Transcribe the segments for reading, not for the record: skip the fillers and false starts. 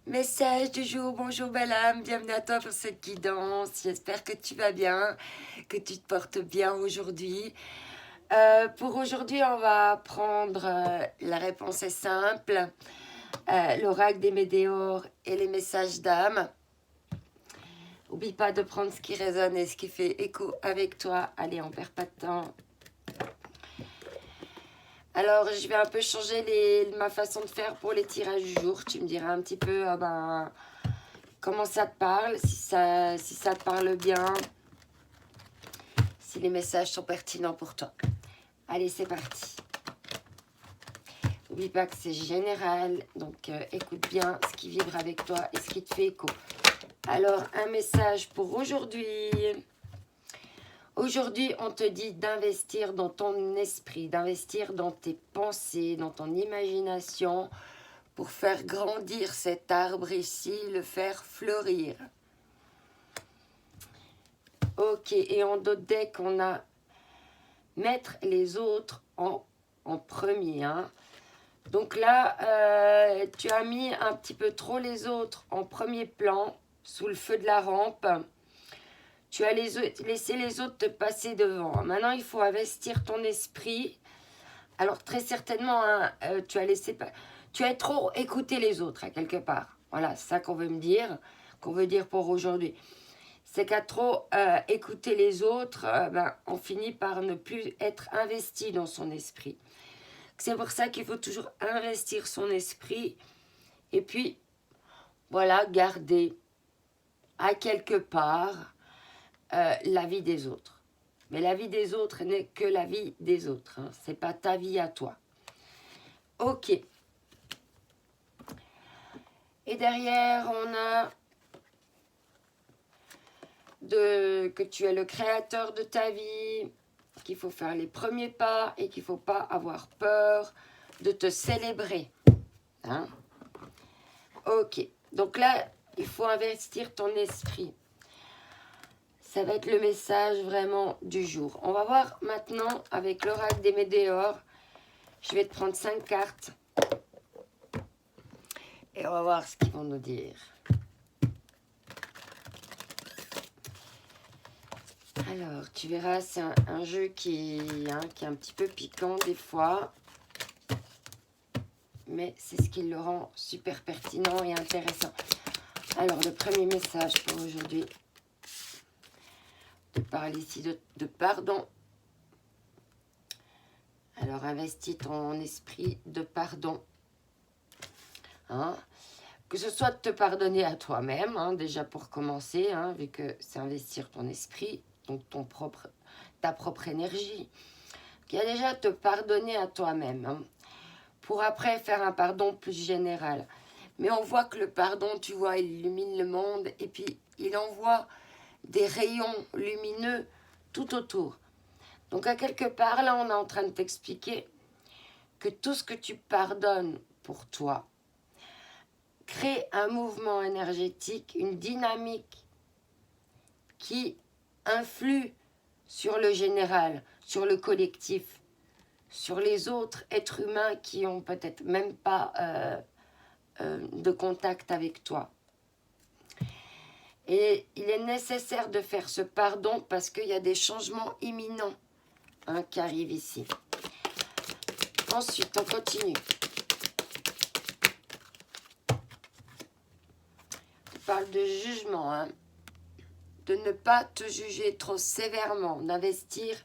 Message du jour, bonjour belle âme, bienvenue à toi pour cette guidance. J'espère que tu vas bien, que tu te portes bien aujourd'hui. Pour aujourd'hui, on va prendre, la réponse est simple, l'oracle des météores et les messages d'âme. N'oublie pas de prendre ce qui résonne et ce qui fait écho avec toi. Allez, on perd pas de temps. Alors, je vais un peu changer ma façon de faire pour les tirages du jour. Tu me diras un petit peu comment ça te parle, si ça te parle bien, si les messages sont pertinents pour toi. Allez, c'est parti. N'oublie pas que c'est général, donc écoute bien ce qui vibre avec toi et ce qui te fait écho. Alors, un message pour aujourd'hui. Aujourd'hui, on te dit d'investir dans ton esprit, d'investir dans tes pensées, dans ton imagination, pour faire grandir cet arbre ici, le faire fleurir. Ok, et en d'autres decks, on a mettre les autres en premier. Hein. Donc là, tu as mis un petit peu trop les autres en premier plan, sous le feu de la rampe. Tu as laissé les autres te passer devant. Maintenant, il faut investir ton esprit. Alors, très certainement, hein, tu as trop écouté les autres, à quelque part. Voilà, c'est ça qu'on veut me dire, qu'on veut dire pour aujourd'hui. C'est qu'à trop écouter les autres, on finit par ne plus être investi dans son esprit. C'est pour ça qu'il faut toujours investir son esprit et puis, voilà, garder à quelque part la vie des autres. Mais la vie des autres n'est que la vie des autres. Hein. Ce n'est pas ta vie à toi. Ok. Et derrière, on a que tu es le créateur de ta vie, qu'il faut faire les premiers pas et qu'il ne faut pas avoir peur de te célébrer. Hein? Ok. Donc là, il faut investir ton esprit. Ça va être le message vraiment du jour. On va voir maintenant avec l'oracle des météores. Je vais te prendre 5 cartes. Et on va voir ce qu'ils vont nous dire. Alors, tu verras, c'est un jeu qui est un petit peu piquant des fois. Mais c'est ce qui le rend super pertinent et intéressant. Alors, le premier message pour aujourd'hui. Je parle ici de pardon. Alors, investis ton esprit de pardon. Hein? Que ce soit de te pardonner à toi-même, hein, déjà pour commencer, hein, vu que c'est investir ton esprit, donc ta propre énergie. Il y a déjà te pardonner à toi-même, hein, pour après faire un pardon plus général. Mais on voit que le pardon, tu vois, il illumine le monde et puis il envoie des rayons lumineux tout autour. Donc à quelque part, là, on est en train de t'expliquer que tout ce que tu pardonnes pour toi crée un mouvement énergétique, une dynamique qui influe sur le général, sur le collectif, sur les autres êtres humains qui ont peut-être même pas de contact avec toi. Et il est nécessaire de faire ce pardon parce qu'il y a des changements imminents qui arrivent ici. Ensuite, on continue. On parle de jugement, hein. De ne pas te juger trop sévèrement, d'investir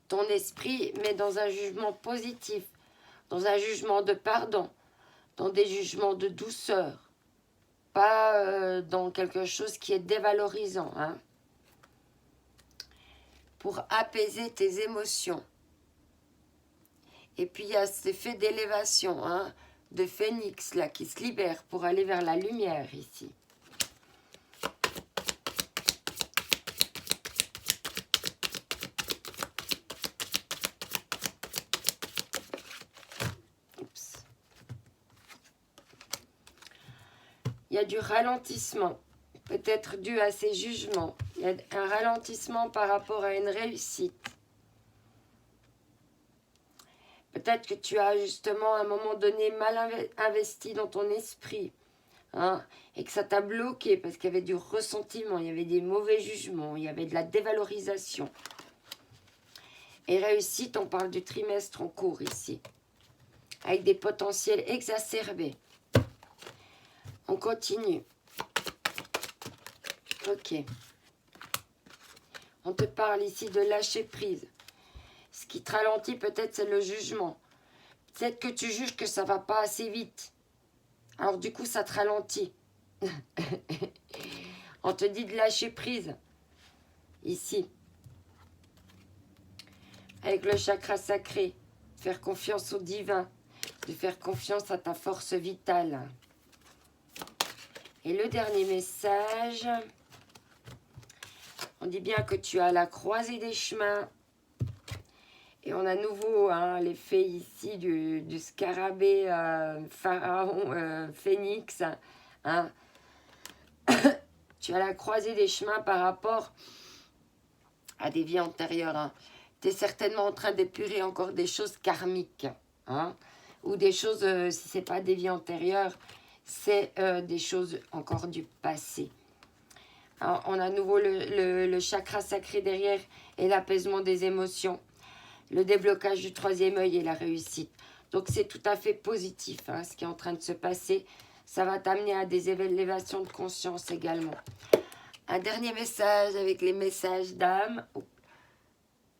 ton esprit, mais dans un jugement positif, dans un jugement de pardon, dans des jugements de douceur, pas dans quelque chose qui est dévalorisant, hein, pour apaiser tes émotions. Et puis il y a cet effet d'élévation, hein, de phénix là, qui se libère pour aller vers la lumière ici. Il y a du ralentissement, peut-être dû à ces jugements. Il y a un ralentissement par rapport à une réussite. Peut-être que tu as justement à un moment donné mal investi dans ton esprit. hein, et que ça t'a bloqué parce qu'il y avait du ressentiment, il y avait des mauvais jugements, il y avait de la dévalorisation. Et réussite, on parle du trimestre en cours ici, avec des potentiels exacerbés. On continue. Ok. On te parle ici de lâcher prise. Ce qui te ralentit peut-être, c'est le jugement. Peut-être que tu juges que ça ne va pas assez vite. Alors du coup, ça te ralentit. On te dit de lâcher prise. Ici. Avec le chakra sacré. De faire confiance au divin. De faire confiance à ta force vitale. Et le dernier message. On dit bien que tu as la croisée des chemins. Et on a à nouveau l'effet ici du scarabée, pharaon, phénix. Hein. Tu as la croisée des chemins par rapport à des vies antérieures. Hein. Tu es certainement en train d'épurer encore des choses karmiques. Hein. Ou des choses, si ce n'est pas des vies antérieures, c'est des choses encore du passé. Alors, on a à nouveau le chakra sacré derrière et l'apaisement des émotions. Le déblocage du troisième œil et la réussite. Donc c'est tout à fait positif hein, ce qui est en train de se passer. Ça va t'amener à des élévations de conscience également. Un dernier message avec les messages d'âme. Oh.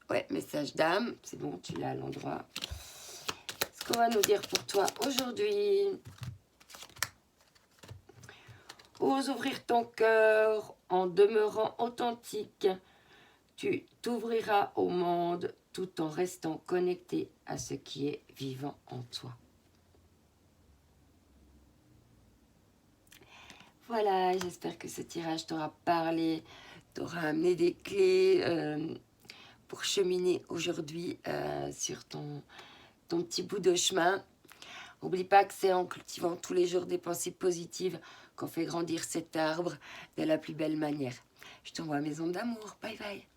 Ouais, message d'âme. C'est bon, tu l'as à l'endroit. Ce qu'on va nous dire pour toi aujourd'hui. Ose ouvrir ton cœur en demeurant authentique. Tu t'ouvriras au monde tout en restant connecté à ce qui est vivant en toi. Voilà, j'espère que ce tirage t'aura parlé, t'aura amené des clés pour cheminer aujourd'hui sur ton petit bout de chemin. N'oublie pas que c'est en cultivant tous les jours des pensées positives qu'on fait grandir cet arbre de la plus belle manière. Je t'envoie mes ondes d'amour. Bye bye.